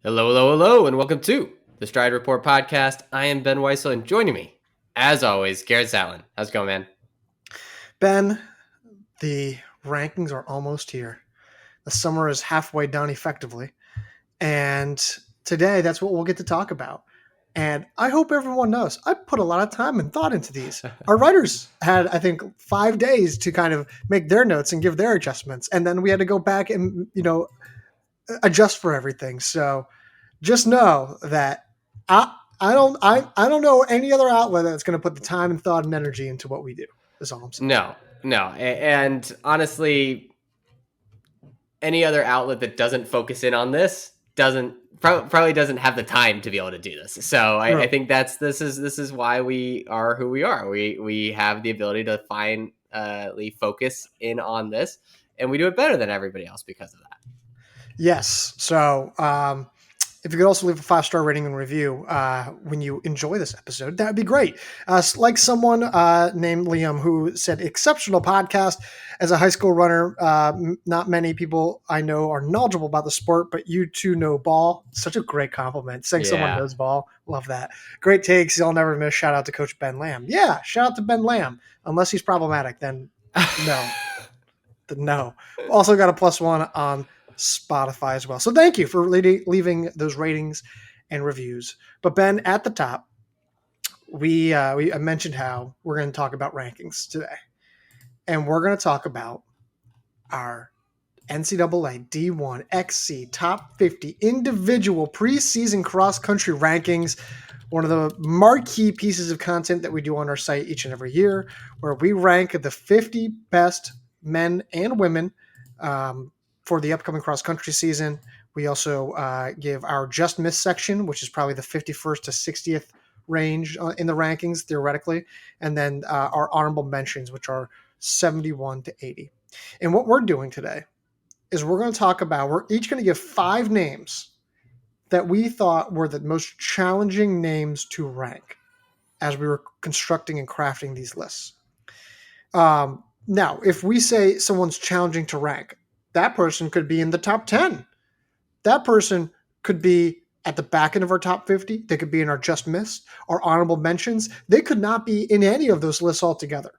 Hello, hello, hello, and welcome to the Stride Report podcast. I am Ben Weissel, and joining me, as always, Garrett Zatlin. How's it going, man? Ben, the rankings are almost here. The summer is halfway done effectively. And today, that's what we'll get to talk about. And I hope everyone knows I put a lot of time and thought into these. Our writers had, I think, 5 days to kind of make their notes and give their adjustments. And then we had to go back and, adjust for everything. So just know that I don't know any other outlet that's going to put the time and thought and energy into what we do. Is all I'm saying. No. And honestly, any other outlet that doesn't focus in on this probably doesn't have the time to be able to do this. So I think this is why we are who we are. We have the ability to finally focus in on this, and we do it better than everybody else because of that. Yes. So if you could also leave a 5-star rating and review when you enjoy this episode, that would be great. Like someone named Liam who said, exceptional podcast. As a high school runner, not many people I know are knowledgeable about the sport, but you two know ball. Such a great compliment. Saying someone knows ball. Love that. Great takes. You'll never miss. Shout out to Coach Ben Lamb. Yeah, shout out to Ben Lamb. Unless he's problematic, then no. No. Also got a +1 on Spotify as well. So thank you for leaving those ratings and reviews. But Ben, at the top, I mentioned how we're going to talk about rankings today. And we're going to talk about our NCAA D1 XC Top 50 individual preseason cross-country rankings, one of the marquee pieces of content that we do on our site each and every year, where we rank the 50 best men and women for the upcoming cross-country season. We also give our just miss section, which is probably the 51st to 60th range in the rankings, theoretically, and then our honorable mentions, which are 71 to 80. And what we're doing today is we're each going to give 5 names that we thought were the most challenging names to rank as we were constructing and crafting these lists. Now, if we say someone's challenging to rank, that person could be in the top 10. That person could be at the back end of our top 50. They could be in our just missed, our honorable mentions. They could not be in any of those lists altogether.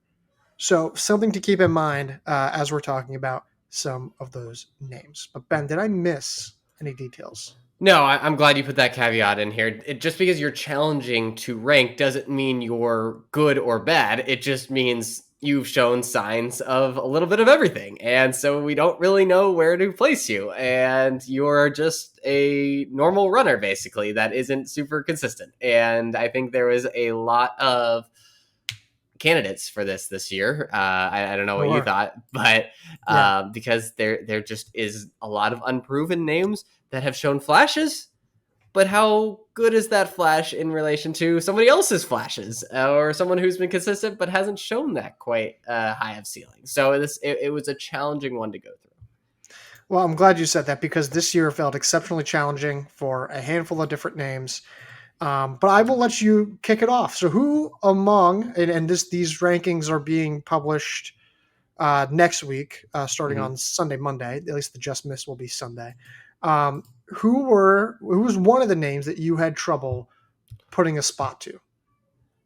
So something to keep in mind as we're talking about some of those names. But Ben, did I miss any details? No, I'm glad you put that caveat in here. Just because you're challenging to rank doesn't mean you're good or bad. It just means you've shown signs of a little bit of everything. And so we don't really know where to place you. And you're just a normal runner, basically, that isn't super consistent. And I think there was a lot of candidates for this year. I don't know what you thought, but because there just is a lot of unproven names that have shown flashes, but how good is that flash in relation to somebody else's flashes or someone who's been consistent but hasn't shown that quite high of ceiling? So it was a challenging one to go through. Well, I'm glad you said that because this year felt exceptionally challenging for a handful of different names. But I will let you kick it off. So who among, and these rankings are being published next week, starting on Sunday, Monday, at least the just miss will be Sunday. Who was one of the names that you had trouble putting a spot to?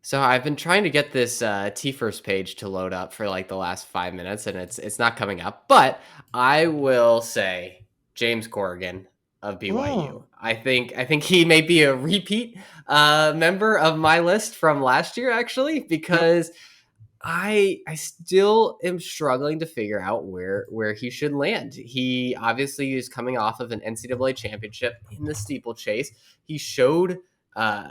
So I've been trying to get this T-First page to load up for like the last 5 minutes, and it's not coming up. But I will say James Corrigan of BYU. I think he may be a repeat member of my list from last year, actually, because I still am struggling to figure out where he should land. He obviously is coming off of an NCAA championship in the steeplechase. He showed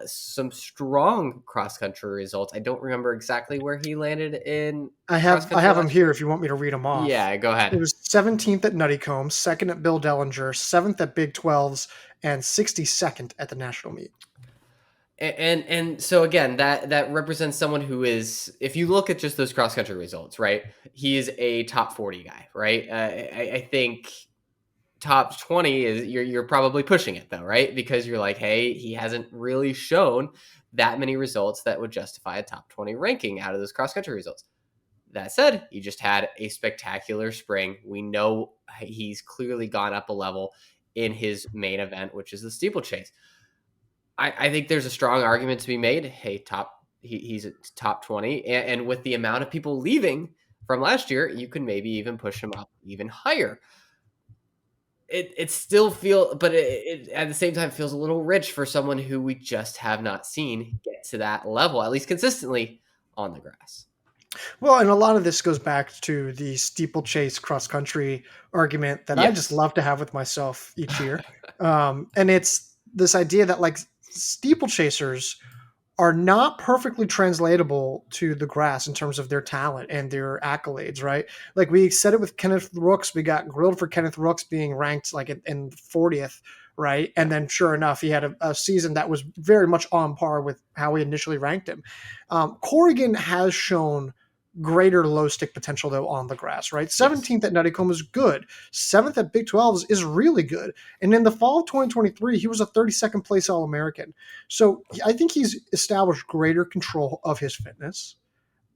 some strong cross-country results. I don't remember exactly where he landed in. I have them here if you want me to read them off. Yeah, go ahead. It was 17th at Nuttycombe, 2nd at Bill Dellinger, 7th at Big 12s, and 62nd at the national meet. And so again, that represents someone who is, if you look at just those cross-country results, right? He is a top 40 guy, right? I think top 20 is you're probably pushing it though, right? Because you're like, hey, he hasn't really shown that many results that would justify a top 20 ranking out of those cross-country results. That said, he just had a spectacular spring. We know he's clearly gone up a level in his main event, which is the steeplechase. I think there's a strong argument to be made. Hey, he's a top 20, and with the amount of people leaving from last year, you can maybe even push him up even higher. It still feels, but it at the same time feels a little rich for someone who we just have not seen get to that level, at least consistently on the grass. Well, and a lot of this goes back to the steeplechase cross country argument that I just Yes. love to have with myself each year. And it's this idea that like steeplechasers are not perfectly translatable to the grass in terms of their talent and their accolades, right? Like we said it with Kenneth Rooks, we got grilled for Kenneth Rooks being ranked like in 40th, right? And then sure enough, he had a season that was very much on par with how we initially ranked him. Corrigan has shown greater low stick potential though on the grass, right? 17th at Nuttycombe is good. 7th at Big 12 is really good. And in the fall of 2023, he was a 32nd place All-American. So I think he's established greater control of his fitness.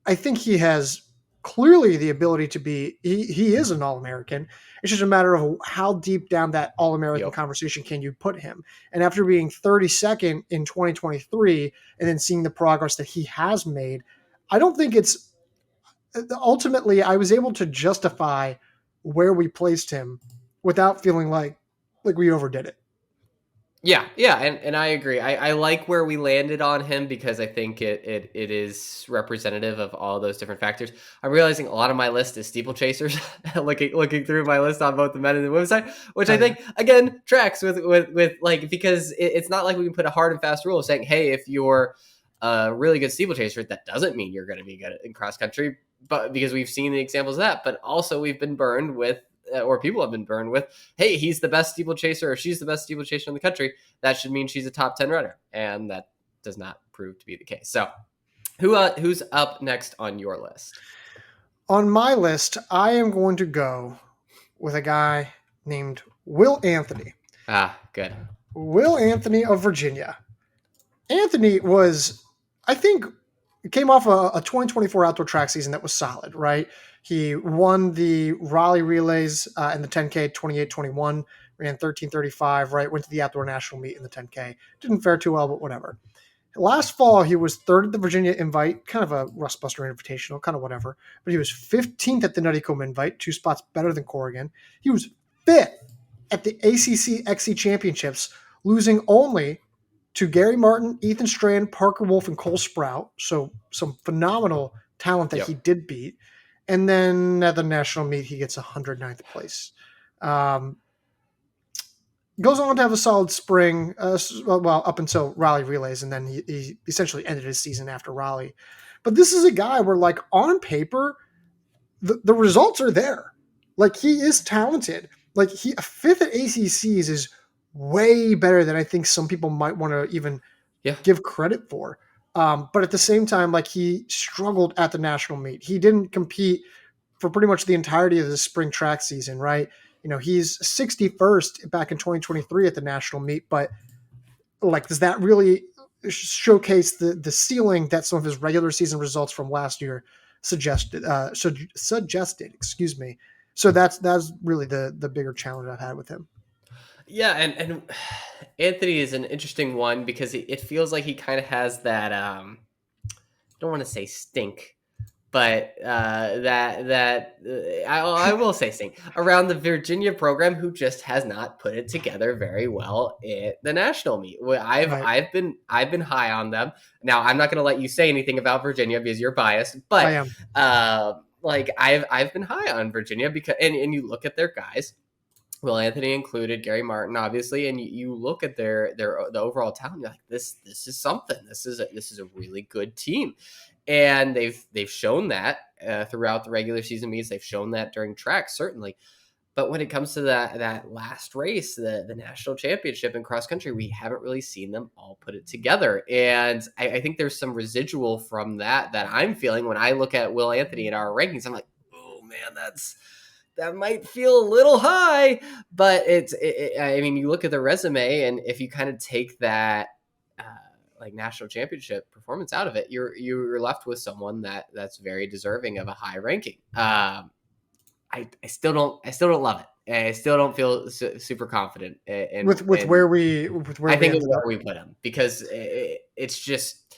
I think he has clearly the ability to be, he is an All-American. It's just a matter of how deep down that All-American conversation can you put him. And after being 32nd in 2023 and then seeing the progress that he has made, I don't think it's, ultimately I was able to justify where we placed him without feeling like we overdid it. Yeah, and I agree. I like where we landed on him because I think it is representative of all those different factors. I'm realizing a lot of my list is steeplechasers. looking through my list on both the men and the women's side, which I think again tracks with like, because it's not like we can put a hard and fast rule of saying, hey, if you're a really good steeplechaser, that doesn't mean you're going to be good in cross country. But because we've seen the examples of that, but also we've been burned with, or people have been burned with, hey, he's the best steeplechaser or she's the best steeplechaser in the country. That should mean she's a top 10 runner. And that does not prove to be the case. So who's up next on your list? On my list, I am going to go with a guy named Will Anthony. Good. Will Anthony of Virginia. Anthony was, I think, came off a 2024 outdoor track season that was solid, right? He won the Raleigh relays in the 10K 28-21, ran 13:35, right? Went to the outdoor national meet in the 10K. Didn't fare too well, but whatever. Last fall, he was third at the Virginia Invite, kind of a Rustbuster Invitational, kind of whatever. But he was 15th at the Nuttycombe Invite, 2 spots better than Corrigan. He was 5th at the ACC XC Championships, losing only to Gary Martin, Ethan Strand, Parker Wolf, and Cole Sprout. So some phenomenal talent that he did beat. And then at the national meet, he gets 109th place. Goes on to have a solid spring, well, up until Raleigh relays, and then he essentially ended his season after Raleigh. But this is a guy where, like, on paper, the results are there. Like, he is talented. Like, a 5th at ACCs is way better than I think some people might want to even give credit for. But at the same time, like, he struggled at the national meet. He didn't compete for pretty much the entirety of the spring track season, right? You know, he's 61st back in 2023 at the national meet, but like, does that really showcase the ceiling that some of his regular season results from last year suggested? Excuse me. So that's really the bigger challenge I've had with him. Yeah, and Anthony is an interesting one because it feels like he kind of has that. I don't want to say stink, but I will say stink around the Virginia program, who just has not put it together very well at the national meet. I've been high on them. Now I'm not going to let you say anything about Virginia because you're biased, but I am. like I've been high on Virginia because and you look at their guys. Will Anthony included, Gary Martin, obviously, and you look at the overall talent. You're like, this is something. This is a really good team, and they've shown that throughout the regular season meets. They've shown that during track, certainly. But when it comes to that last race, the national championship in cross country, we haven't really seen them all put it together. And I think there's some residual from that I'm feeling when I look at Will Anthony in our rankings. I'm like, oh man, that might feel a little high, but I mean, you look at the resume, and if you kind of take that like national championship performance out of it, you're left with someone that's very deserving of a high ranking. I still don't love it. And I still don't feel super confident with in where I think ended of up. where we put him because it's just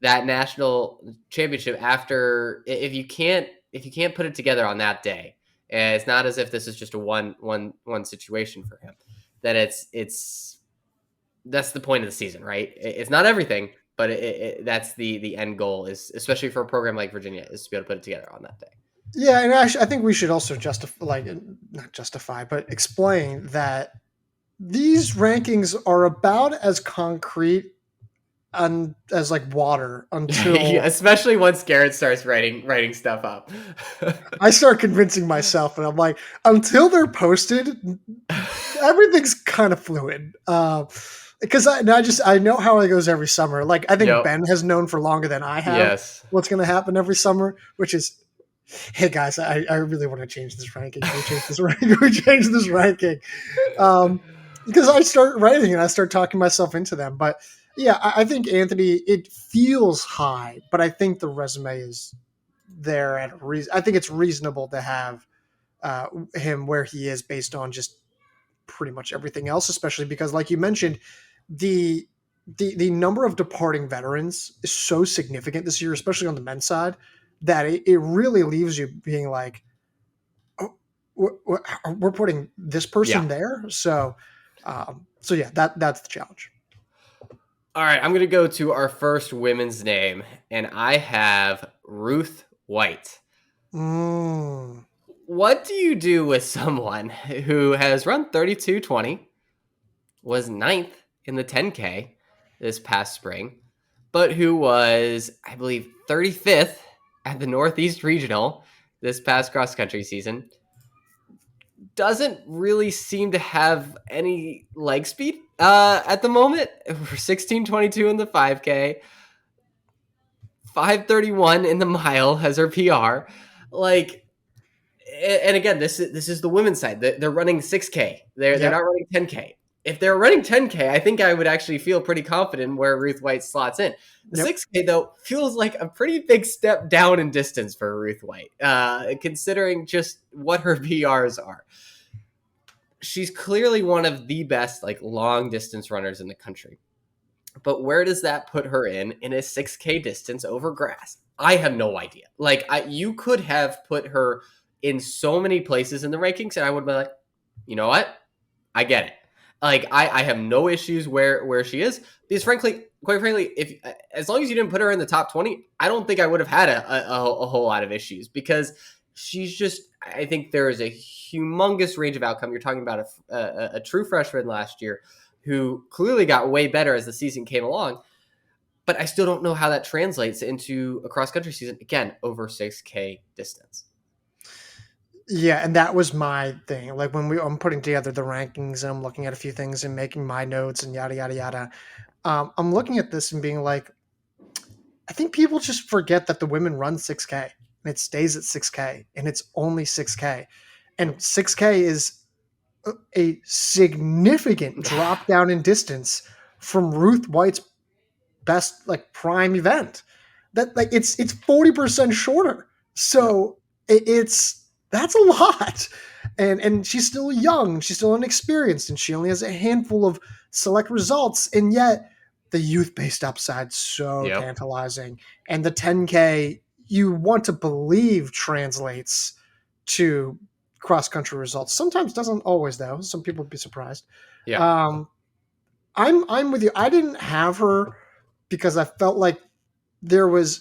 that national championship. After if you can't put it together on that day, and it's not as if this is just a one situation for him. That it's that's the point of the season, right? It's not everything, but that's the end goal is, especially for a program like Virginia, is to be able to put it together on that day. Yeah, and I think we should also justify, like, not justify, but explain that these rankings are about as concrete as like water Yeah, until especially once Garrett starts writing stuff up. I start convincing myself, and I'm like, until they're posted, everything's kind of fluid. Because I know how it goes every summer. Like, I think Yep. Ben has known for longer than I have Yes. what's going to happen every summer, which is, hey guys, I really want to change this ranking. Can we change this ranking? Can we change this ranking? Because I start writing and I start talking myself into them. But yeah, I think Anthony, it feels high, but I think the resume is there at reason. I think it's reasonable to have him where he is based on just pretty much everything else, especially because, like you mentioned, the the number of departing veterans is so significant this year, especially on the men's side, that it really leaves you being like, oh, we're putting this Yeah. person there. So, so yeah, that's the challenge. All right, I'm going to go to our first women's name, and I have Ruth White. Mm. What do you do with someone who has run 32:20, was ninth in the 10K this past spring, but who was, I believe, 35th at the Northeast Regional this past cross country season? Doesn't really seem to have any leg speed at the moment. For 16:22 in the 5K, 5:31 in the mile has her PR. Like, and again, this is the women's side. They're running 6K. They're not Yep. running 10K. If they're running 10K, I think I would actually feel pretty confident where Ruth White slots in. The Yep. 6K though feels like a pretty big step down in distance for Ruth White, considering just what her PRs are. She's clearly one of the best like long distance runners in the country. But where does that put her in a 6K distance over grass? I have no idea. Like, you could have put her in so many places in the rankings, and I would be like, you know what? I get it. Like, I have no issues where she is, because frankly, quite frankly, if as long as you didn't put her in the top 20, I don't think I would have had a whole lot of issues, because she's just, I think there is a humongous range of outcome. You're talking about a true freshman last year who clearly got way better as the season came along. But I still don't know how that translates into a cross country season, again, over 6K distance. Yeah, and that was my thing. Like, when I'm putting together the rankings and I'm looking at a few things and making my notes and yada yada yada. I'm looking at this and being like, I think people just forget that the women run 6K and it stays at 6K and it's only 6K. And 6K is a significant drop down in distance from Ruth White's best, like, prime event. That, like, it's 40% shorter. So it's that's a lot. And she's still young, she's still inexperienced, and she only has a handful of select results, and yet the youth-based upside so Yep. tantalizing. And the 10K, you want to believe, translates to cross-country results. Sometimes doesn't always, though. Some people would be surprised. Yeah. Um, I'm with you. I didn't have her because I felt like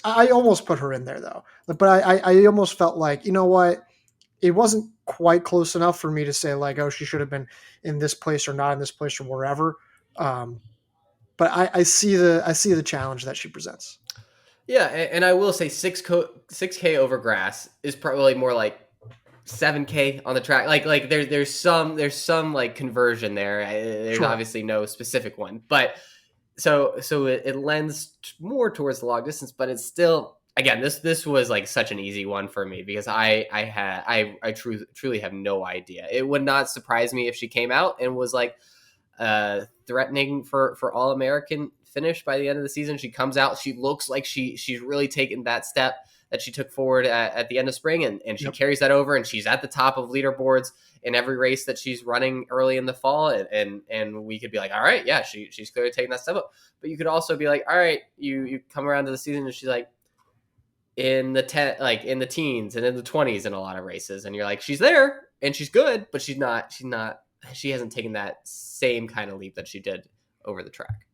I almost put her in there though, but I almost felt like, you know what, it wasn't quite close enough for me to say like, oh, she should have been in this place or not in this place or wherever. Um, but I see the challenge that she presents. Yeah. And I will say 6K over grass is probably more like 7K on the track. Like there's some like conversion there. There's Sure. obviously no specific one, but so it lends more towards the long distance, but it's still, again, this was like such an easy one for me, because I truly have no idea. It would not surprise me if she came out and was like threatening for All-American finish by the end of the season. She comes out, she looks like she's really taken that step. that she took forward at the end of spring, and she Yep. carries that over, and she's at the top of leaderboards in every race that she's running early in the fall, and we could be like, all right, yeah, she's clearly taking that step up. But you could also be like, all right, you come around to the season and she's like in the teens and in the 20s in a lot of races, and you're like, she's there and she's good, but she hasn't taken that same kind of leap that she did over the track.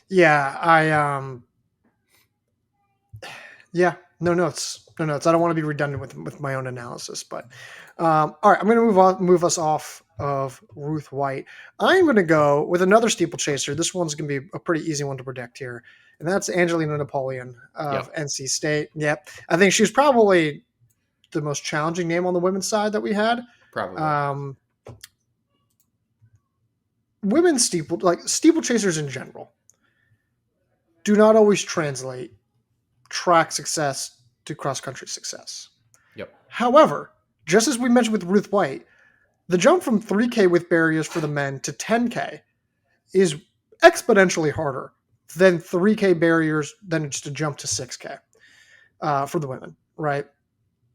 Yeah, no notes. I don't want to be redundant with my own analysis, but all right, I'm going to move us off of Ruth White. I'm going to go with another steeplechaser. This one's going to be a pretty easy one to predict here, and that's Angelina Napoleon of NC State. Yep, I think she's probably the most challenging name on the women's side that we had. Probably. Women's steeplechasers in general do not always translate track success to cross-country success. Yep. However, just as we mentioned with Ruth White, the jump from 3K with barriers for the men to 10K is exponentially harder than 3K barriers than just a jump to 6K for the women, right?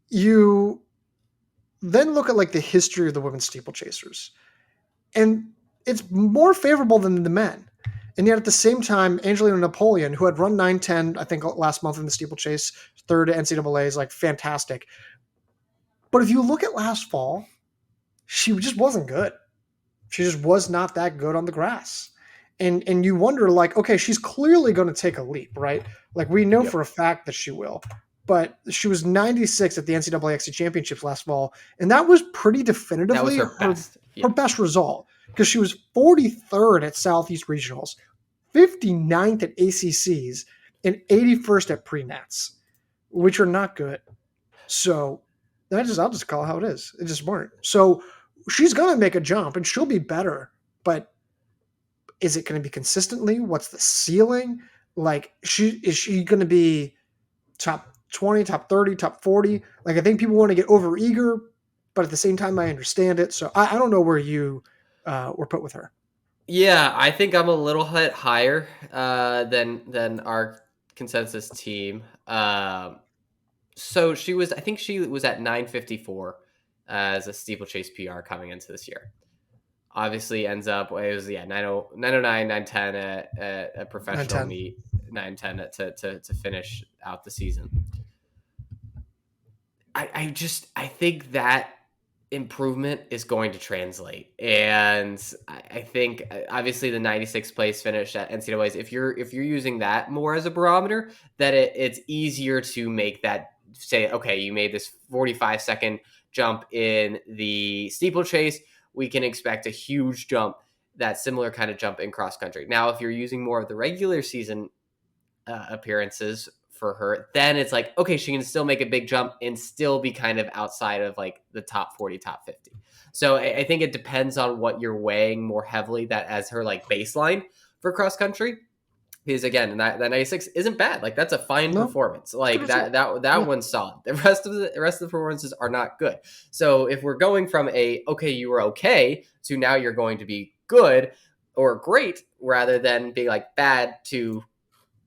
You then look at like the history of the women's steeplechasers, and it's more favorable than the men. And yet at the same time, Angelina Napoleon, who had run 9:10, I think last month in the steeplechase, third at NCAA, is like fantastic. But if you look at last fall, she just wasn't good. She just was not that good on the grass. And you wonder, like, okay, she's clearly going to take a leap, right? Like, we know for a fact that she will. But she was 96 at the NCAA XC Championships last fall, and that was pretty definitively that was her best result, because she was 43rd at Southeast Regionals, 59th at ACCs, and 81st at pre-nats, which are not good. So I'll just call it how it is. It just weren't. So she's going to make a jump, and she'll be better. But is it going to be consistently? What's the ceiling? Like, is she going to be top 20, top 30, top 40? Like, I think people want to get over eager, but at the same time, I understand it. So I don't know where you were put with her. Yeah, I think I'm a little bit higher than our consensus team. So I think she was at 954 as a steeplechase PR coming into this year. Obviously ends up, it was 909, 910 at a professional 910. Meet, 910 to finish out the season. I think that improvement is going to translate, and I think obviously the 96th place finish at NCAAs, if you're using that more as a barometer, that it's easier to make that, say, okay, you made this 45-second jump in the steeplechase, we can expect a huge jump, that similar kind of jump in cross country. Now, if you're using more of the regular season appearances for her, then it's like, okay, she can still make a big jump and still be kind of outside of like the top 40, top 50. So I think it depends on what you're weighing more heavily, that as her like baseline for cross country. Because again, that 96 isn't bad. Like, that's a fine performance. Like that one's solid. The rest of the performances are not good. So if we're going from okay, you were okay, to now you're going to be good or great, rather than being like bad to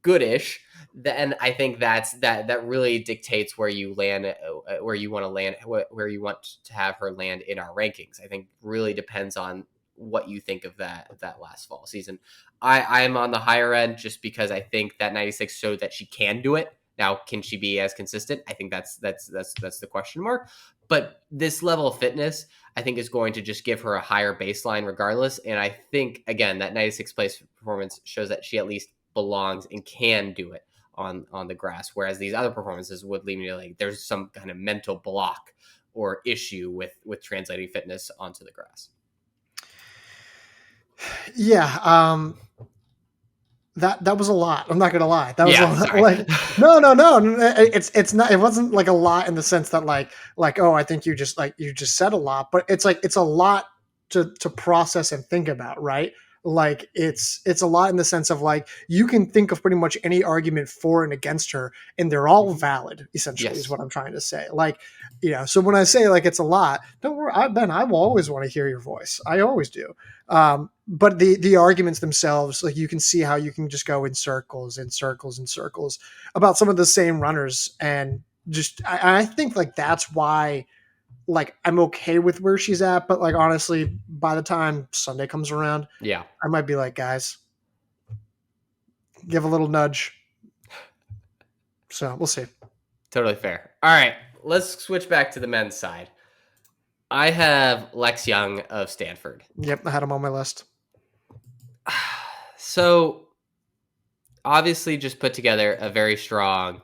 goodish, then I think that really dictates where you land, where you want to land, where you want to have her land in our rankings. I think really depends on what you think of that last fall season. I'm on the higher end just because I think that 96 showed that she can do it. Now, can she be as consistent? I think that's the question mark. But this level of fitness, I think, is going to just give her a higher baseline regardless. And I think, again, that 96th place performance shows that she at least belongs and can do it on the grass, whereas these other performances would leave me to like there's some kind of mental block or issue with translating fitness onto the grass. Yeah, that was a lot. I'm not gonna lie. That was a lot. Sorry. Like no. It's not. It wasn't like a lot in the sense that like oh, I think you just said a lot, but it's like it's a lot to process and think about, right? Like it's a lot in the sense of like you can think of pretty much any argument for and against her, and they're all Mhm. valid. Essentially, is Yes. what I'm trying to say. Like, so when I say like it's a lot, don't worry, Ben. I will always want to hear your voice. I always do. But the arguments themselves, like you can see how you can just go in circles and circles and circles about some of the same runners, and just I think like that's why like I'm okay with where she's at, but like honestly, by the time Sunday comes around, Yeah. I might be like, guys, give a little nudge. So we'll see. Totally fair. All right. Let's switch back to the men's side. I have Lex Young of Stanford. Yep, I had him on my list. So obviously just put together a very strong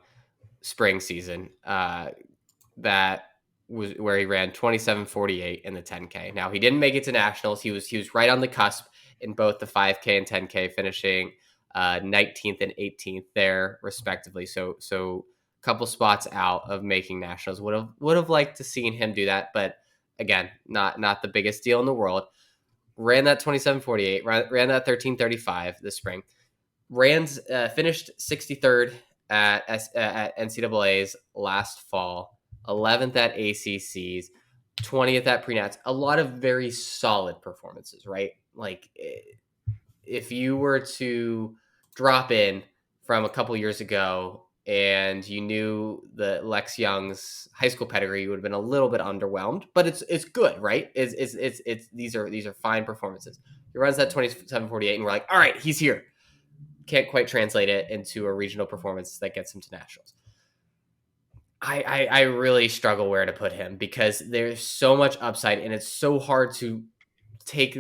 spring season that was where he ran 27:48 in the 10K. Now he didn't make it to nationals. He was right on the cusp in both the 5K and 10K, finishing 19th and 18th there respectively. So a couple spots out of making nationals. Would have liked to seen him do that, but again, not the biggest deal in the world. Ran that 27:48, ran that 13:35 this spring. Finished 63rd at NCAA's last fall, 11th at ACC's, 20th at pre-nats. A lot of very solid performances, right? Like if you were to drop in from a couple years ago and you knew the Lex Young's high school pedigree, you would have been a little bit underwhelmed, but it's good, right? It's these are fine performances. He runs that 27:48 and we're like, all right, he's here. Can't quite translate it into a regional performance that gets him to nationals. I really struggle where to put him because there's so much upside and it's so hard to take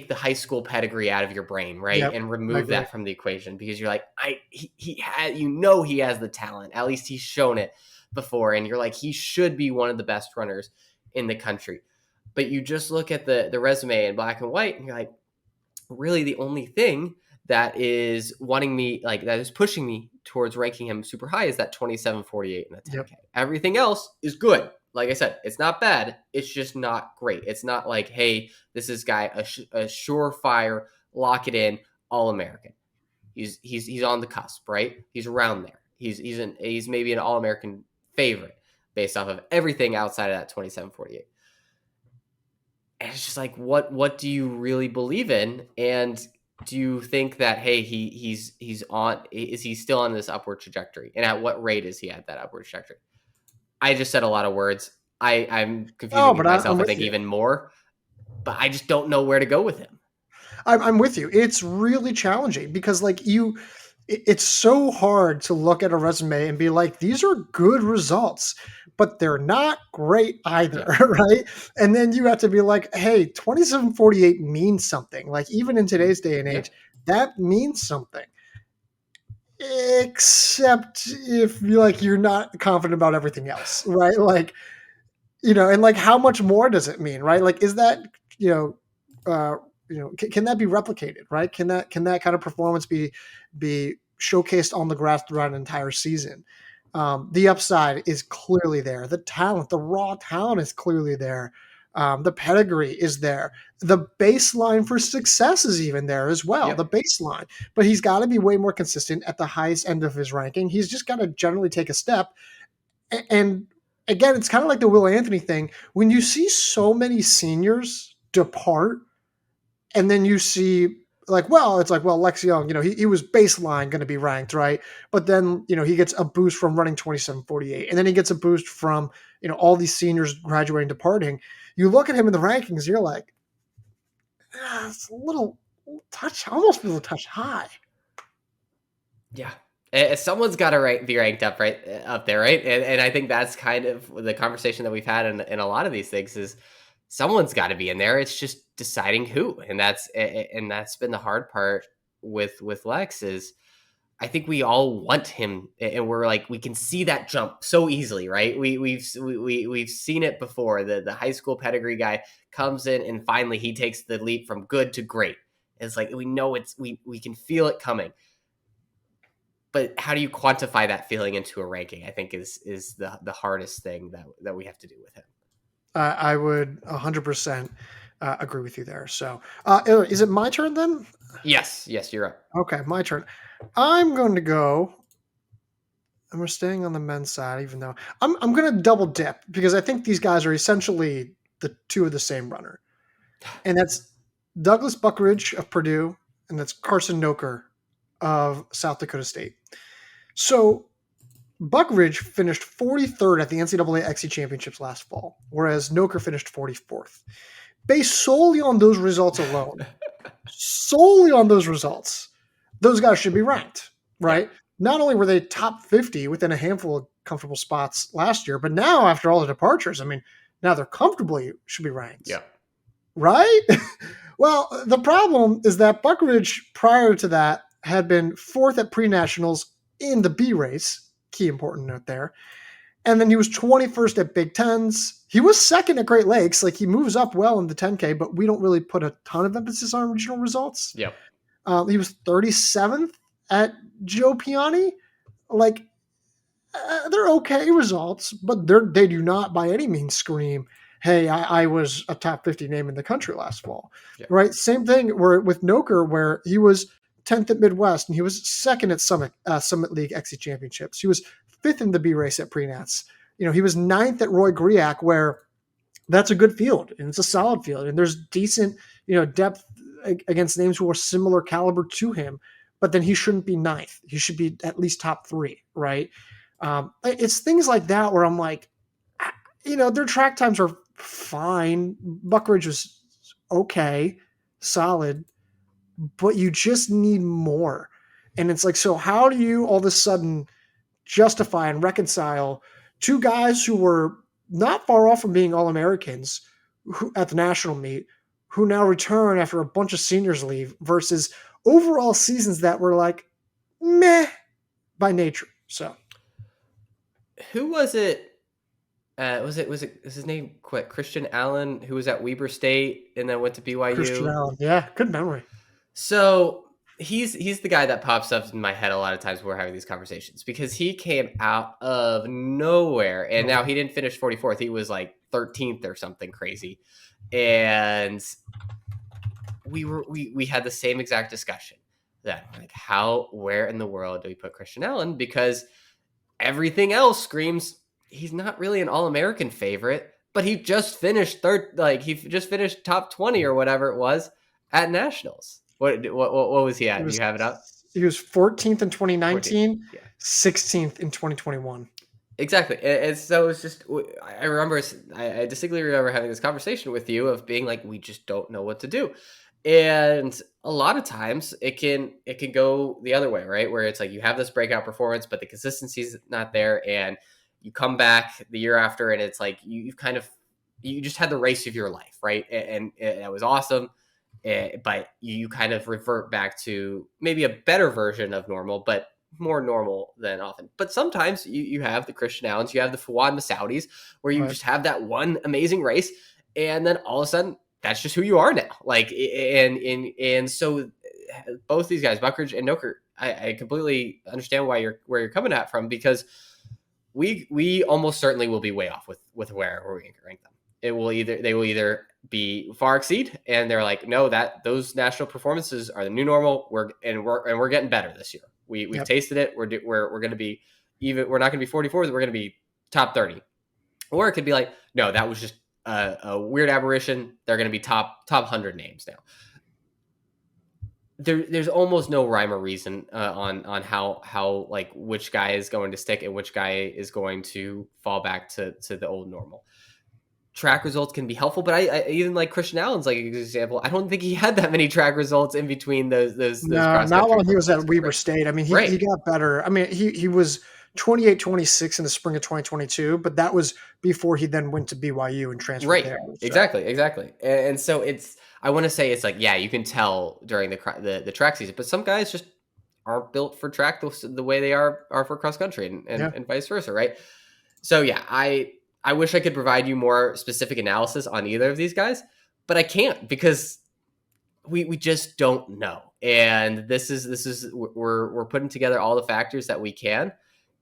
the high school pedigree out of your brain, right? Yep, And I remove agree. that from the equation because you're like, he had, he has the talent. At least he's shown it before. And you're like, he should be one of the best runners in the country. But you just look at the resume in black and white and you're like, really the only thing that is that is pushing me towards ranking him super high is that 27:48 in the 10K. Yep. Everything else is good. Like I said, it's not bad. It's just not great. It's not like, hey, this is a surefire, lock it in, all American. He's on the cusp, right? He's around there. He's maybe an all American favorite based off of everything outside of that 27:48. And it's just like, what do you really believe in? And do you think that, hey, is he still on this upward trajectory? And at what rate is he at that upward trajectory? I just said a lot of words. I'm Oh, confusing but I'm myself, I with think, you. even more. But I just don't know where to go with him. I'm with you. It's really challenging because like it's so hard to look at a resume and be like, these are good results, but they're not great either, Yeah. right? And then you have to be like, hey, 27:48 means something. Like even in today's day and Yeah. age, that means something. Except if you're not confident about everything else, right? Like, and like how much more does it mean, right? Like is that, can that be replicated, right? Can that kind of performance be showcased on the grass throughout an entire season? The upside is clearly there. The talent, the raw talent is clearly there. The pedigree is there. The baseline for success is even there as well. The Yep. baseline, but he's got to be way more consistent at the highest end of his ranking. He's just got to generally take a step. And again, it's kind of like the Will Anthony thing. When you see so many seniors depart, and then you see it's like, well, Lex Young, he was baseline going to be ranked, right? But then, he gets a boost from running 27:48, and then he gets a boost from, all these seniors graduating, departing. You look at him in the rankings, you're like, it's a little touch, almost feels a touch high. Yeah. Someone's got to be ranked up up there, right? And I think that's kind of the conversation that we've had in a lot of these things is someone's got to be in there. It's just deciding who, and that's been the hard part with Lex is I think we all want him, and we're like we can see that jump so easily, right? We've seen it before. The high school pedigree guy comes in and finally he takes the leap from good to great. It's like we know we can feel it coming. But how do you quantify that feeling into a ranking? I think is the hardest thing that we have to do with him. I would 100% agree with you there. So, is it my turn then? Yes, you're up. Okay, my turn. I'm going to go. And we're staying on the men's side, even though I'm going to double dip because I think these guys are essentially the two of the same runner, and that's Douglas Buckeridge of Purdue, and that's Carson Noecker of South Dakota State. So Buckeridge finished 43rd at the NCAA XC Championships last fall, whereas Noecker finished 44th. Based solely on those results alone, those guys should be ranked, right? Yeah. Not only were they top 50 within a handful of comfortable spots last year, but now after all the departures, I mean, now they're comfortably should be ranked. Yeah. Right? Well, the problem is that Buckeridge prior to that had been fourth at pre-nationals in the B race, key important note there. And then he was 21st at Big Tens. He was second at Great Lakes. Like he moves up well in the 10K, but we don't really put a ton of emphasis on regional results. Yep. He was 37th at Joe Piani. Like they're okay results, but they do not by any means scream, hey, I was a top 50 name in the country last fall. Yep. Right? Same thing with Noecker, where he was 10th at Midwest and he was second at Summit League XC Championships. He was fifth in the B race at Pre-Nats. He was ninth at Roy Griak, where that's a good field and it's a solid field. And there's decent, depth against names who are similar caliber to him, but then he shouldn't be ninth. He should be at least top 3, right? It's things like that where I'm like, their track times are fine. Buckeridge was okay, solid, but you just need more. And it's like, so how do you all of a sudden justify and reconcile two guys who were not far off from being All-Americans at the national meet, who now return after a bunch of seniors leave, versus overall seasons that were like meh by nature. So who was it? Was it is his name Christian Allen, who was at Weber State and then went to BYU? Christian Allen, yeah, good memory. So he's the guy that pops up in my head a lot of times when we're having these conversations, because he came out of nowhere, and now he didn't finish 44th. He was like 13th or something crazy, and we had the same exact discussion. That like, where in the world do we put Christian Allen? Because everything else screams he's not really an All-American favorite, but he just finished third. Like he just finished top 20 or whatever it was at nationals. What was he at? Do you have it up? He was 14th in 2019, 14th. Yeah. 16th in 2021. Exactly. And so it's just, I distinctly remember having this conversation with you of being like, we just don't know what to do. And a lot of times it can go the other way, right? Where it's like you have this breakout performance, but the consistency is not there, and you come back the year after, and it's like you just had the race of your life, right? And it was awesome, but you kind of revert back to maybe a better version of normal, but more normal than often. But sometimes you have the Christian Allens, you have the Fouad Messaoudis, where you just have that one amazing race, and then all of a sudden that's just who you are now. Like, and so both these guys, Buckeridge and Noecker, I completely understand where you're coming at from, because we almost certainly will be way off with where we rank them. They will either be far exceed, and they're like, no, that those national performances are the new normal. We're getting better this year. We've tasted it. We're going to be even. We're not going to be 44th. We're going to be top 30. Or it could be like, no, that was just a weird aberration. They're going to be top 100 names now. There's almost no rhyme or reason on how like which guy is going to stick and which guy is going to fall back to the old normal. Track results can be helpful, but I even like Christian Allen's like an example. I don't think he had that many track results in between those. No, not while he was at Weber State. I mean, he got better. I mean, he was 28-26 in the spring of 2022, but that was before he then went to BYU and transferred there. So. Exactly. And so I want to say it's like, yeah, you can tell during the track season, but some guys just aren't built for track the way they are for cross country and vice versa, right? So yeah, I wish I could provide you more specific analysis on either of these guys, but I can't, because we just don't know. And this is we're putting together all the factors that we can,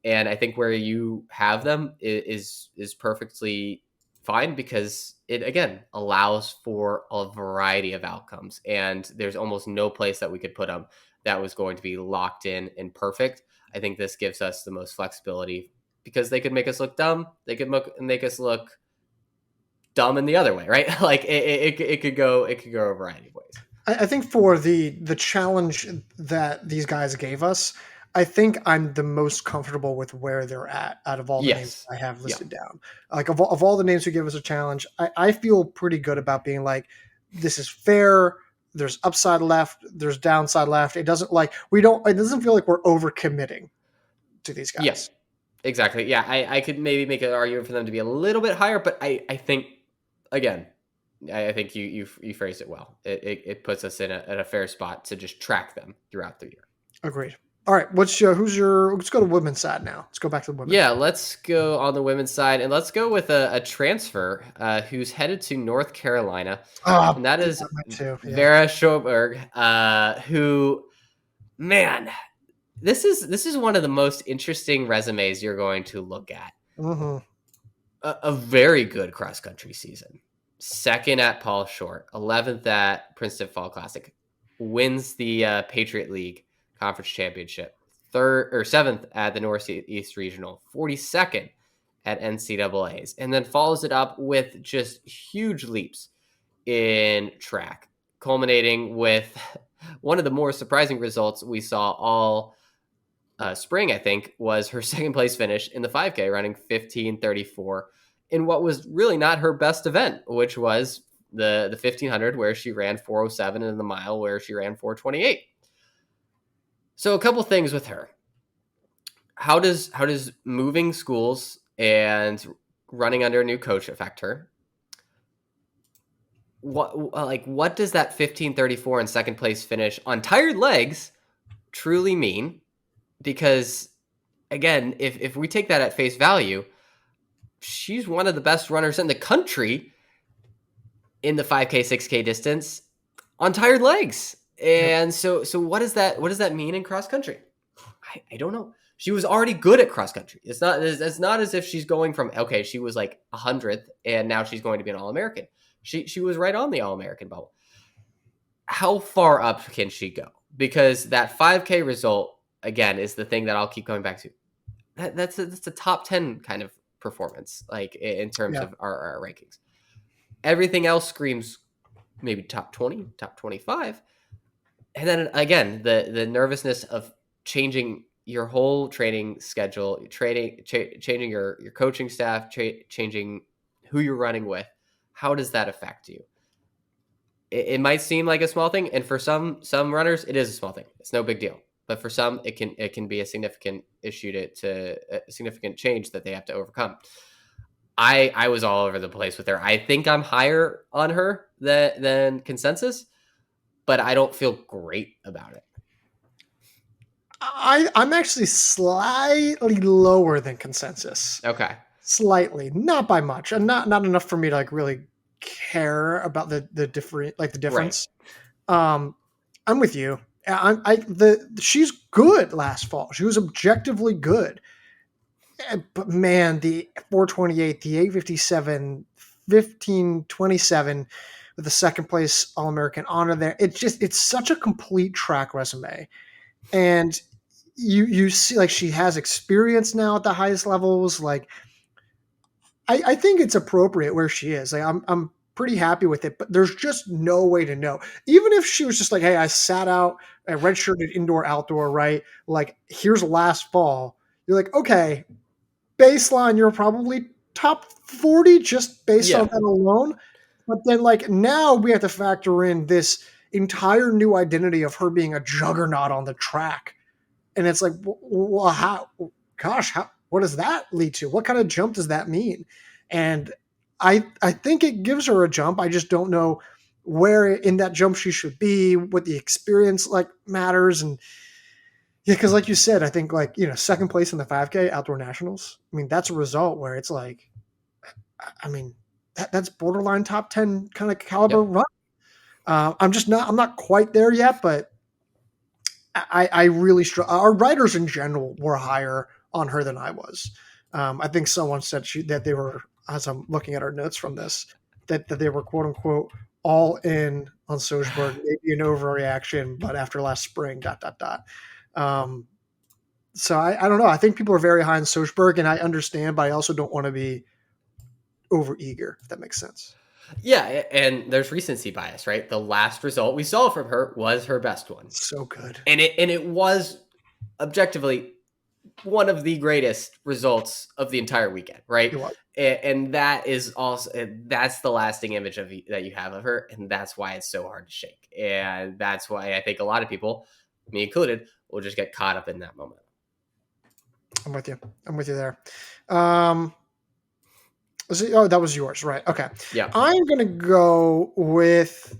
and I think where you have them is perfectly fine because it, again, allows for a variety of outcomes. And there's almost no place that we could put them that was going to be locked in and perfect. I think this gives us the most flexibility because they could make us look dumb. They could make us look dumb in the other way, right? Like it could go a variety of ways. I think for the challenge that these guys gave us, I think I'm the most comfortable with where they're at out of all the names Yes. I have Yeah. listed down. Like of all the names who give us a challenge, I feel pretty good about being like, this is fair. There's upside left. There's downside left. It doesn't feel like we're overcommitting to these Yeah. guys. Exactly. Yeah. I could maybe make an argument for them to be a little bit higher, but I think, again, I think you phrased it well. It puts us in a fair spot to just track them throughout the year. Agreed. All right. Let's go to women's side now. Let's go back to the women. Yeah, let's go on the women's side, and let's go with a transfer who's headed to North Carolina, and that is Vera Sjoberg, who, man, this is one of the most interesting resumes you're going to look at. Mm-hmm. A very good cross country season, second at Paul Short, 11th at Princeton Fall Classic, wins the Patriot League Conference Championship, seventh at the Northeast Regional, 42nd at NCAAs, and then follows it up with just huge leaps in track, culminating with one of the more surprising results we saw all spring, I think, was her second place finish in the 5K, running 15:34 in what was really not her best event, which was the 1500, where she ran 4:07, and the mile where she ran 4:28. So a couple things with her. How does moving schools and running under a new coach affect her? What does that 15:34 and second place finish on tired legs truly mean? Because again, if we take that at face value, she's one of the best runners in the country in the 5K, 6K distance on tired legs. And so what does that mean in cross country? I don't know. She was already good at cross country. It's not as if she's going from, okay, she was like 100th and now she's going to be an All-American. She was right on the All-American bubble. How far up can she go? Because that 5K result, again, is the thing that I'll keep coming back to. That's a top 10 kind of performance, like in terms of our rankings. Everything else screams maybe top 20, top 25. And then again, the nervousness of changing your whole training schedule, changing your coaching staff, changing who you're running with. How does that affect you? It might seem like a small thing, and for some runners, it is a small thing. It's no big deal. But for some, it can be a significant issue to a significant change that they have to overcome. I was all over the place with her. I think I'm higher on her than consensus, but I don't feel great about it. I'm actually slightly lower than consensus. Okay. Slightly, not by much, and not enough for me to like really care about the difference. Right. I'm with you. She's good last fall. She was objectively good. But man, the 428, the 857, 1527 with the second place All-American honor there. It's such a complete track resume. And you see, like, she has experience now at the highest levels. Like, I think it's appropriate where she is. Like, I'm pretty happy with it, but there's just no way to know. Even if she was just like, hey, I sat out, I redshirted indoor, outdoor, right? Like, here's last fall. You're like, okay, baseline, you're probably top 40 just based on that alone. But then, like, now we have to factor in this entire new identity of her being a juggernaut on the track. And it's like, well, what does that lead to? What kind of jump does that mean? And I think it gives her a jump. I just don't know where in that jump she should be, what the experience like matters. And yeah, because like you said, I think like, second place in the 5K outdoor nationals. I mean, that's a result where it's like, I mean, that's borderline top 10 kind of caliber run. I'm not quite there yet, but I really our writers in general were higher on her than I was. I think someone said that they were as I'm looking at our notes from this, that they were quote unquote all in on Sjoberg, maybe an overreaction, but after last spring, ... Um, so I don't know. I think people are very high on Sjoberg, and I understand, but I also don't want to be over eager, if that makes sense. Yeah, and there's recency bias, right? The last result we saw from her was her best one. So good. And it was objectively one of the greatest results of the entire weekend, right? It was. And that is also that's the lasting image that you have of her, and that's why it's so hard to shake. And that's why I think a lot of people, me included, will just get caught up in that moment. I'm with you. I'm with you there. Oh, that was yours, right? Okay. Yeah. I'm gonna go with.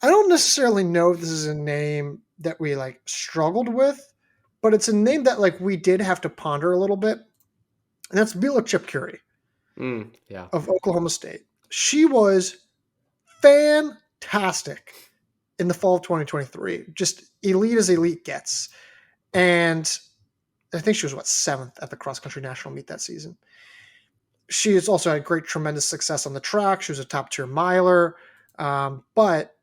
I don't necessarily know if this is a name that we like struggled with, but it's a name that like we did have to ponder a little bit, and that's Billah Jepkirui Yeah. of Oklahoma State. She was fantastic in the fall of 2023, just elite as elite gets, and I think she was seventh at the cross country national meet that season. She has also had great, tremendous success on the track. She was a top tier miler, but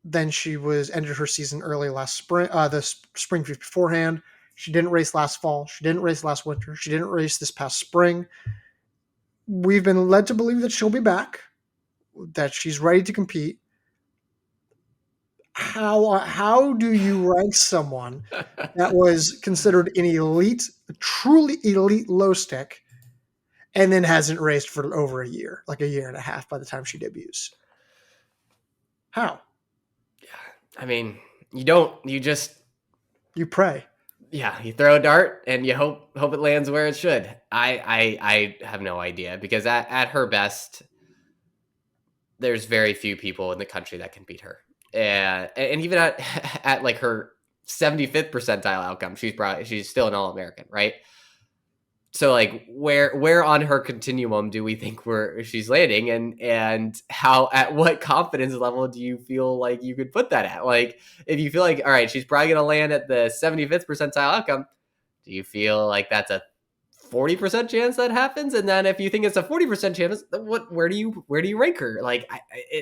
then she ended her season early last spring. The spring beforehand, she didn't race last fall. She didn't race last winter. She didn't race this past spring. We've been led to believe that she'll be back, that she's ready to compete. How do you rank someone that was considered an elite, truly elite low stick, and then hasn't raced for over a year, like a year and a half by the time she debuts? How? I mean, you pray. Yeah, you throw a dart and you hope it lands where it should. I have no idea, because at her best, there's very few people in the country that can beat her. And even at like her 75th percentile outcome, she's still an All-American, right? So like where on her continuum do we think she's landing, and how, at what confidence level do you feel like you could put that at? Like, if you feel like, all right, she's probably gonna land at the 75th percentile outcome, do you feel like that's a 40% chance that happens? And then if you think it's a 40% chance, where do you rank her? Like,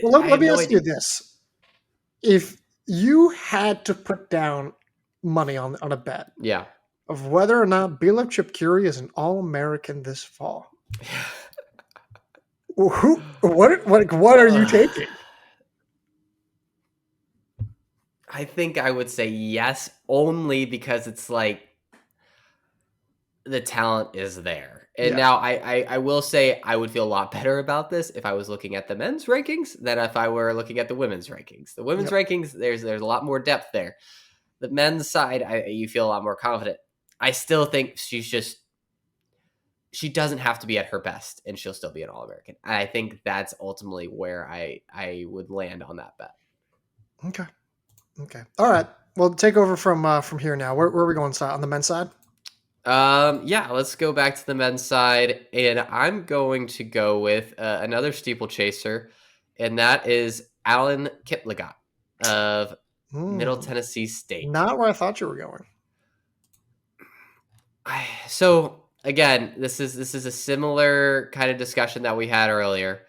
let me ask you this: if you had to put down money on a bet, yeah, of whether or not Billah Jepkirui is an All-American this fall, what are you taking? I think I would say yes, only because it's like the talent is there. And now I will say I would feel a lot better about this if I was looking at the men's rankings than if I were looking at the women's rankings. The women's rankings, there's a lot more depth there. The men's side, you feel a lot more confident. I still think she doesn't have to be at her best, and she'll still be an All-American. I think that's ultimately where I would land on that bet. Okay. All right. Well, take over from here now. Where are we going on the men's side? Yeah, let's go back to the men's side, and I'm going to go with another steeplechaser, and that is Allan Kiplagat of Middle Tennessee State. Not where I thought you were going. So again, this is a similar kind of discussion that we had earlier.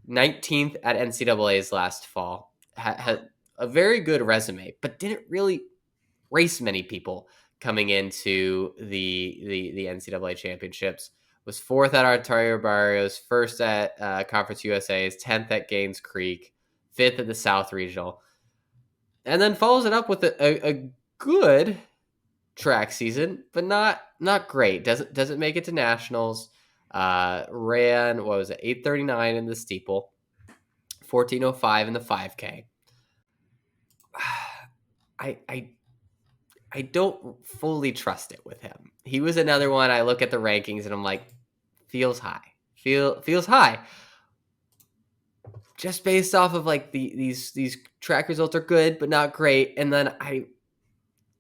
19th at NCAA's last fall, had a very good resume, but didn't really race many people coming into the NCAA championships. Was 4th at Ontario Barrios, 1st at Conference USA's, 10th at Gaines Creek, 5th at the South Regional, and then follows it up with a good track season, but not great. Doesn't make it to nationals. Ran, what was it, 8:39 in the steeple, 14:05 in the 5K. I don't fully trust it with him. He was another one. I look at the rankings and I'm like, feels high. Feels high. Just based off of like these track results are good but not great. And then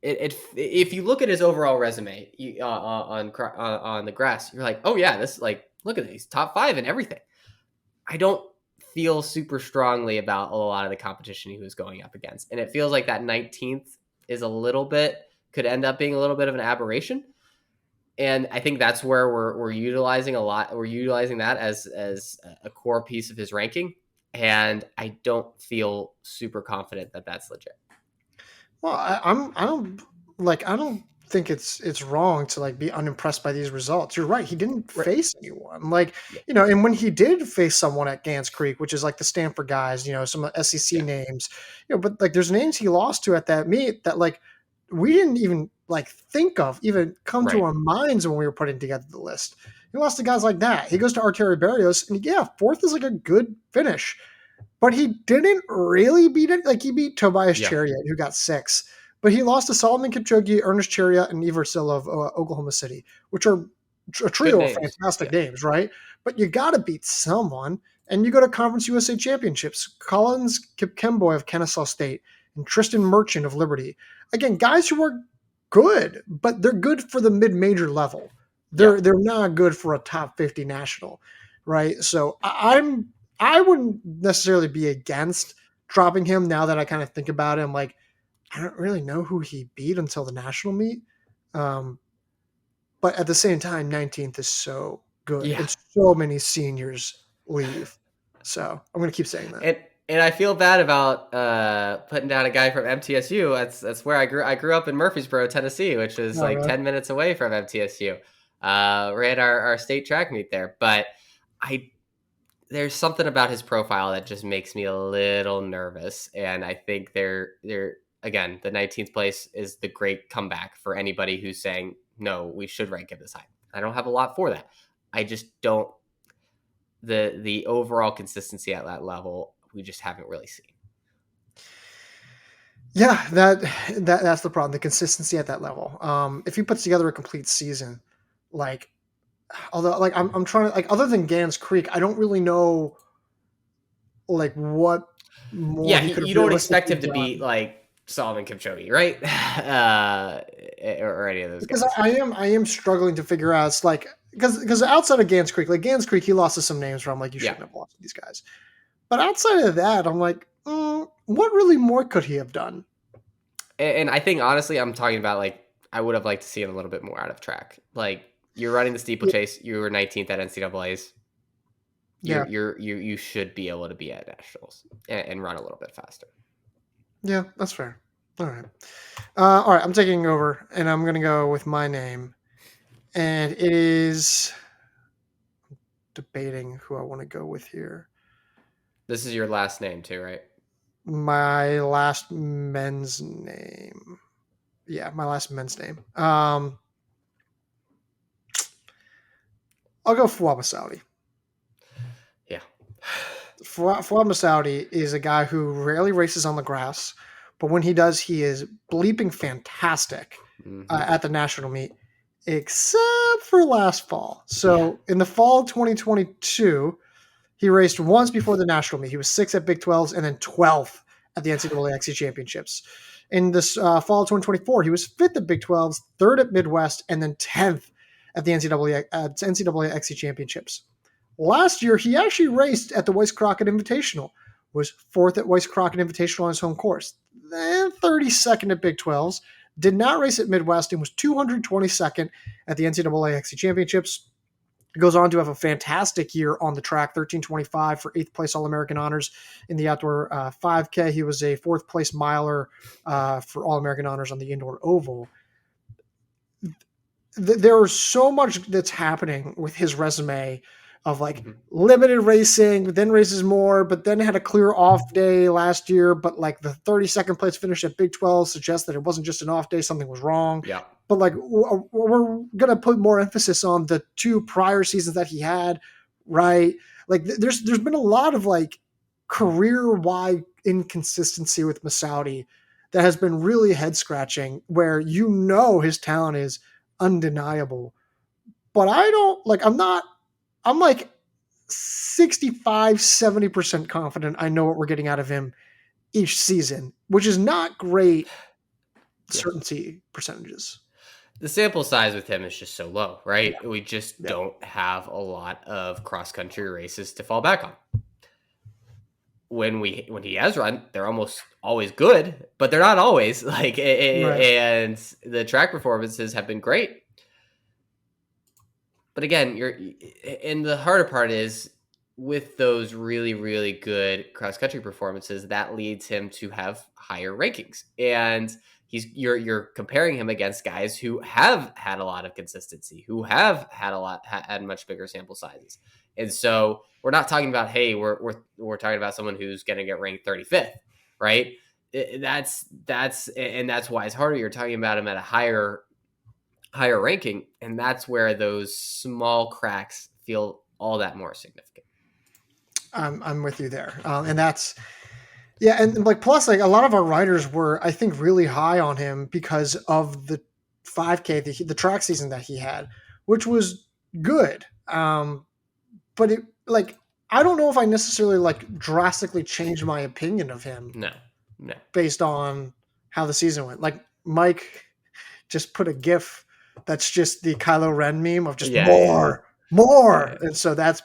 if you look at his overall resume on the grass, you're like, oh yeah, this, like, look at it, he's top 5 and everything. I don't feel super strongly about a lot of the competition he was going up against, and it feels like that 19th is could end up being a little bit of an aberration. And I think that's where we're utilizing a lot. We're utilizing that as a core piece of his ranking, and I don't feel super confident that that's legit. Well, I don't think it's wrong to like be unimpressed by these results. You're right. He didn't Right. face anyone. Like, Yeah. and when he did face someone at Gans Creek, which is like the Stanford guys, some SEC Yeah. names, but like there's names he lost to at that meet that like we didn't even like think of, even come to Right. our minds when we were putting together the list. He lost to guys like that. He goes to Arturo Barrios, and yeah, fourth is like a good finish. But he didn't really beat it. Like he beat Tobias Yeah. Chariot, who got 6. But he lost to Solomon Kipchoge, Ernest Chariot, and Iver Silla of Oklahoma City, which are a Good trio of names. fantastic Yeah. names, right? But you got to beat someone. And you go to Conference USA Championships. Collins Kipkemboy of Kennesaw State and Tristan Merchant of Liberty. Again, guys who are good, but they're good for the mid-major level. Yeah. They're not good for a top 50 national, right? So I wouldn't necessarily be against dropping him now that I kind of think about him. Like, I don't really know who he beat until the national meet. Um, but at the same time, 19th is so good, Yeah. and so many seniors leave. So I'm going to keep saying that. And I feel bad about putting down a guy from MTSU. That's where I grew. I grew up in Murfreesboro, Tennessee, which is Oh, like really? 10 minutes away from MTSU. Ran our state track meet there, but I there's something about his profile that just makes me a little nervous. And I think they're again, the 19th place is the great comeback for anybody who's saying, no, we should rank him this high. I don't have a lot for that. I just don't the overall consistency at that level, we just haven't really seen. Yeah, that's the problem. The consistency at that level. If he puts together a complete season, like, although like I'm trying to like other than Gans Creek, I don't really know like what more Yeah, he could have you don't expect realistically him to be done. like Solomon Kipchoge, right? Or any of those Because guys. I am struggling to figure out. It's like because outside of Gans Creek, like Gans Creek, he lost to some names where I'm like, you Yeah, shouldn't have lost to these guys. But outside of that, I'm like, what really more could he have done? and I think honestly, I'm talking about like I would have liked to see him a little bit more out of track. Like you're running the steeplechase, you were 19th at NCAA's. Yeah, You should be able to be at nationals and run a little bit faster. yeah, that's fair. All right. I'm taking over, and I'm gonna go with my name, and it is debating who I want to go with here. This is your last name too, right? My last men's name. Yeah, my last men's name. I'll go Fouad Messaoudi. Yeah. Fouad Messaoudi is a guy who rarely races on the grass, but when he does, he is bleeping fantastic Mm-hmm. at the national meet, except for last fall. Yeah. So in the fall of 2022, he raced once before the national meet. He was 6th at Big 12s and then 12th at the NCAA XC Championships. In this fall of 2024, he was 5th at Big 12s, 3rd at Midwest, and then 10th at the NCAA XC Championships. Last year, he actually raced at the Weiss Crockett Invitational, was 4th at Weiss Crockett Invitational on his home course, then 32nd at Big 12s, did not race at Midwest, and was 222nd at the NCAA XC Championships. He goes on to have a fantastic year on the track, 13:25 for 8th place All-American honors in the outdoor 5K. He was a 4th place miler for All-American honors on the indoor oval. There is so much that's happening with his resume of like Mm-hmm. limited racing, but then races more, but then had a clear off day last year. But like the 32nd place finish at Big 12 suggests that it wasn't just an off day, something was wrong. Yeah. But like we're gonna put more emphasis on the 2 prior seasons that he had, right? Like there's been a lot of like career wide inconsistency with Messaoudi that has been really head scratching. Where his talent is undeniable, but I don't like. I'm like 65-70% confident I know what we're getting out of him each season, which is not great Yeah. certainty percentages. The sample size with him is just so low, right? Yeah. We just Yeah. don't have a lot of cross country races to fall back on. When he has run, they're almost always good, but they're not always like. Right. And the track performances have been great. But again, and the harder part is with those really, really good cross country performances, that leads him to have higher rankings. And you're comparing him against guys who have had a lot of consistency, who have had much bigger sample sizes. And so we're not talking about, hey, we're talking about someone who's going to get ranked 35th, right? That's why it's harder. You're talking about him at a higher ranking, and that's where those small cracks feel all that more significant. I'm with you there, and that's and like plus like a lot of our writers were, I think, really high on him because of the 5K, the track season that he had, which was good. But it like I don't know if I necessarily like drastically changed my opinion of him. No. Based on how the season went. Like Mike just put a GIF that's just the Kylo Ren meme of just more. Yeah. And so that's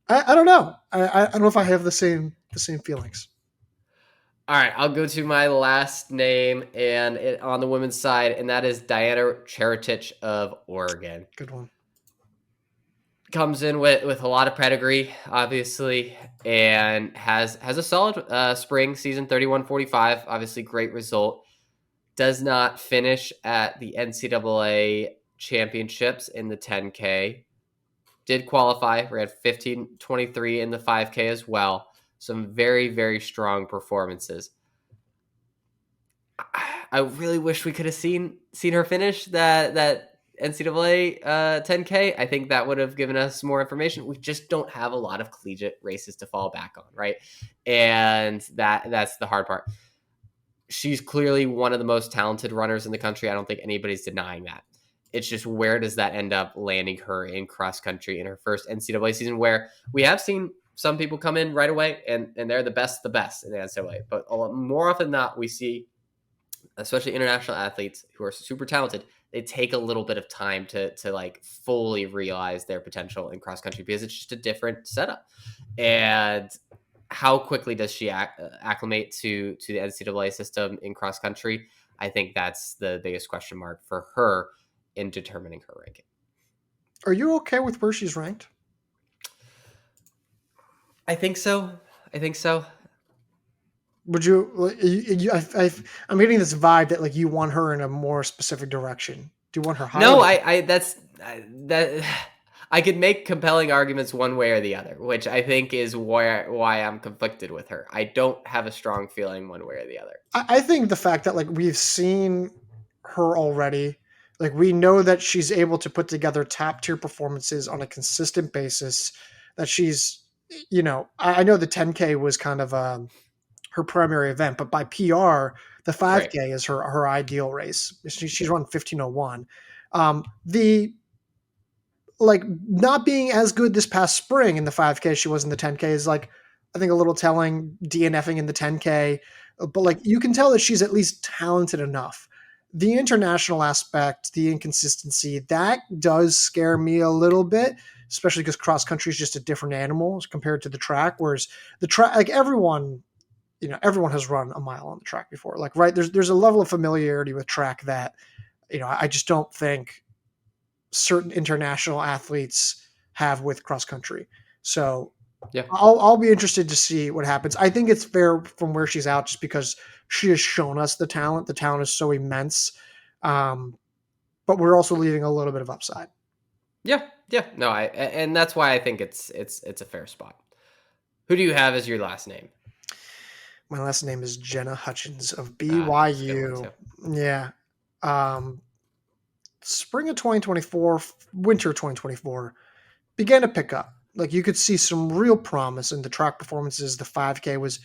I don't know. I don't know if I have the same feelings. All right, I'll go to my last name and on the women's side, and that is Diana Cherotich of Oregon. Good one. Comes in with a lot of pedigree, obviously, and has a solid spring season, 31:45. Obviously, great result. Does not finish at the NCAA championships in the 10K. Did qualify. We had 15:23 in the 5K as well. Some very, very strong performances. I really wish we could have seen her finish that NCAA 10K. I think that would have given us more information. We just don't have a lot of collegiate races to fall back on, right? And that's the hard part. She's clearly one of the most talented runners in the country. I don't think anybody's denying that. It's just, where does that end up landing her in cross country in her first NCAA season, where we have seen some people come in right away and they're the best in the NCAA. But more often than not, we see, especially international athletes who are super talented, they take a little bit of time to like fully realize their potential in cross country, because it's just a different setup. And how quickly does she acclimate to the NCAA system in cross country? I think that's the biggest question mark for her in determining her ranking. Are you okay with where she's ranked? I think so. Would you? I'm getting this vibe that like you want her in a more specific direction. Do you want her higher? No, that I could make compelling arguments one way or the other, which I think is why I'm conflicted with her. I don't have a strong feeling one way or the other. I think the fact that like we've seen her already, like we know that she's able to put together top tier performances on a consistent basis, that she's, I know the 10K was kind of her primary event, but by PR, the 5K is her ideal race. She's run 15:01. The like not being as good this past spring in the 5K as she was in the 10K is like, I think, a little telling. DNFing in the 10K, but like you can tell that she's at least talented enough. The international aspect, the inconsistency, that does scare me a little bit, especially because cross country is just a different animal compared to the track. Whereas the track, like everyone has run a mile on the track before. Like, right, there's a level of familiarity with track that, I just don't think certain international athletes have with cross country. So yeah, I'll be interested to see what happens. I think it's fair from where she's out, just because she has shown us the talent. The talent is so immense, but we're also leaving a little bit of upside. Yeah. No, and that's why I think it's a fair spot. Who do you have as your last name? My last name is Jenna Hutchins of BYU. Yeah. Spring of 2024, winter 2024 began to pick up. Like you could see some real promise in the track performances. The 5K was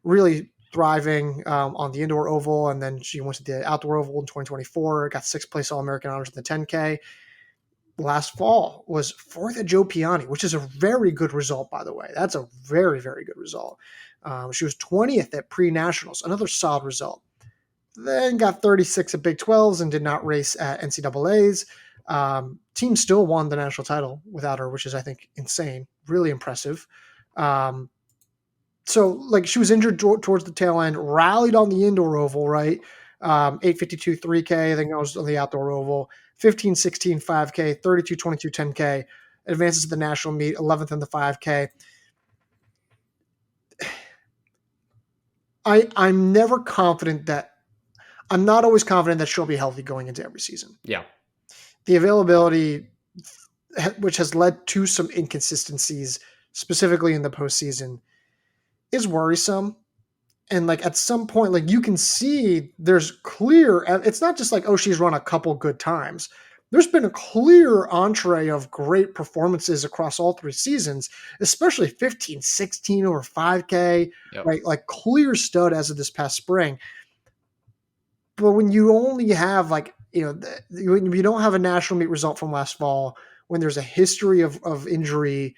really thriving on the indoor oval, and then she went to the outdoor oval in 2024. Got 6th place All-American honors in the 10K. Last fall was 4th at Joe Piani, which is a very good result, by the way. That's a very, very good result. She was 20th at pre-nationals, another solid result. Then got 36 at Big 12s and did not race at NCAAs. Team still won the national title without her, which is, I think, insane. Really impressive. So, like, she was injured towards the tail end, rallied on the indoor oval, right? 852 3K, then goes on the outdoor oval, 15-16 5K, 32-22 10K, advances to the national meet, 11th in the 5K. I'm never confident that I'm not always confident that she'll be healthy going into every season. Yeah. The availability, which has led to some inconsistencies, specifically in the postseason, is worrisome. And like at some point, like you can see there's clear, it's not just like, oh, she's run a couple good times. There's been a clear entree of great performances across all 3 seasons, especially 15-16 over 5K, Yep. right? Like clear stud as of this past spring. But when you only have like, when you don't have a national meet result from last fall, when there's a history of injury,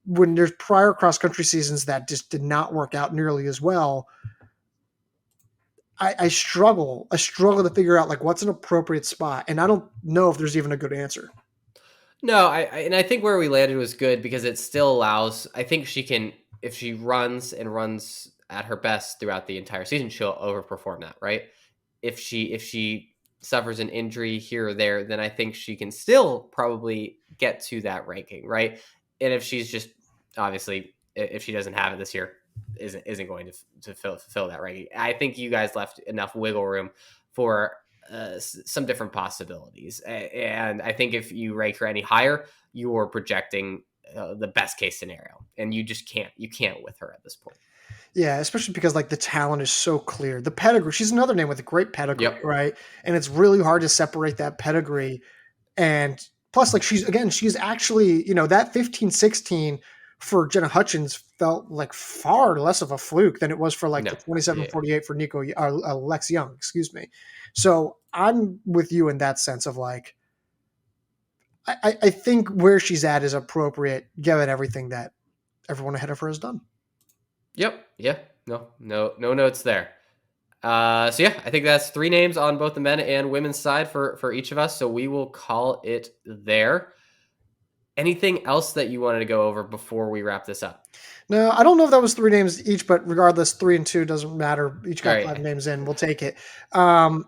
when there's prior cross-country seasons that just did not work out nearly as well, I struggle. I struggle to figure out like what's an appropriate spot. And I don't know if there's even a good answer. No, I think where we landed was good because it still allows, I think she can, if she runs at her best throughout the entire season, she'll overperform that, right? If she suffers an injury here or there, then I think she can still probably get to that ranking, right? And if she's just, obviously, if she doesn't have it this year, isn't going to fulfill that ranking. I think you guys left enough wiggle room for some different possibilities. And I think if you rank her any higher, you're projecting the best case scenario, and you can't with her at this point. Yeah, especially because like the talent is so clear. The pedigree, she's another name with a great pedigree, Yep. right? And it's really hard to separate that pedigree. And plus, like she's actually, that 15-16 for Jenna Hutchins felt like far less of a fluke than it was for like the 27-48 for Lex Young, excuse me. So I'm with you in that sense of like, I think where she's at is appropriate given everything that everyone ahead of her has done. Yep. Yeah. No notes there. So yeah, I think that's 3 names on both the men and women's side for each of us. So we will call it there. Anything else that you wanted to go over before we wrap this up? No, I don't know if that was 3 names each, but regardless, 3 and 2 doesn't matter. Each got Right. 5 names in. We'll take it. I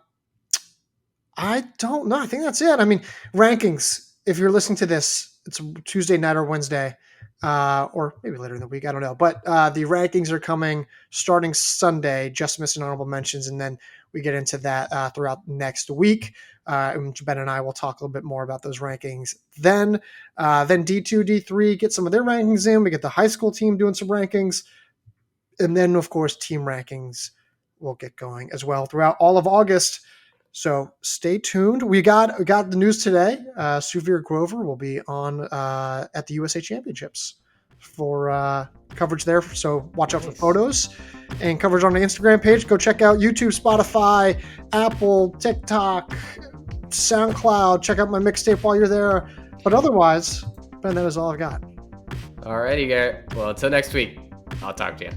don't know. I think that's it. I mean, rankings. If you're listening to this, it's Tuesday night or Wednesday, or maybe later in the week. I don't know. But the rankings are coming starting Sunday, just missing honorable mentions. And then we get into that throughout next week. And Ben and I will talk a little bit more about those rankings then. Then D2, D3 get some of their rankings in. We get the high school team doing some rankings. And then, of course, team rankings will get going as well throughout all of August. So stay tuned. We got the news today. Suvir Grover will be on at the USA Championships for coverage there. So watch out for photos and coverage on the Instagram page. Go check out YouTube, Spotify, Apple, TikTok, SoundCloud. Check out my mixtape while you're there. But otherwise, Ben, that is all I've got. Alrighty, Garrett. Well, until next week, I'll talk to you.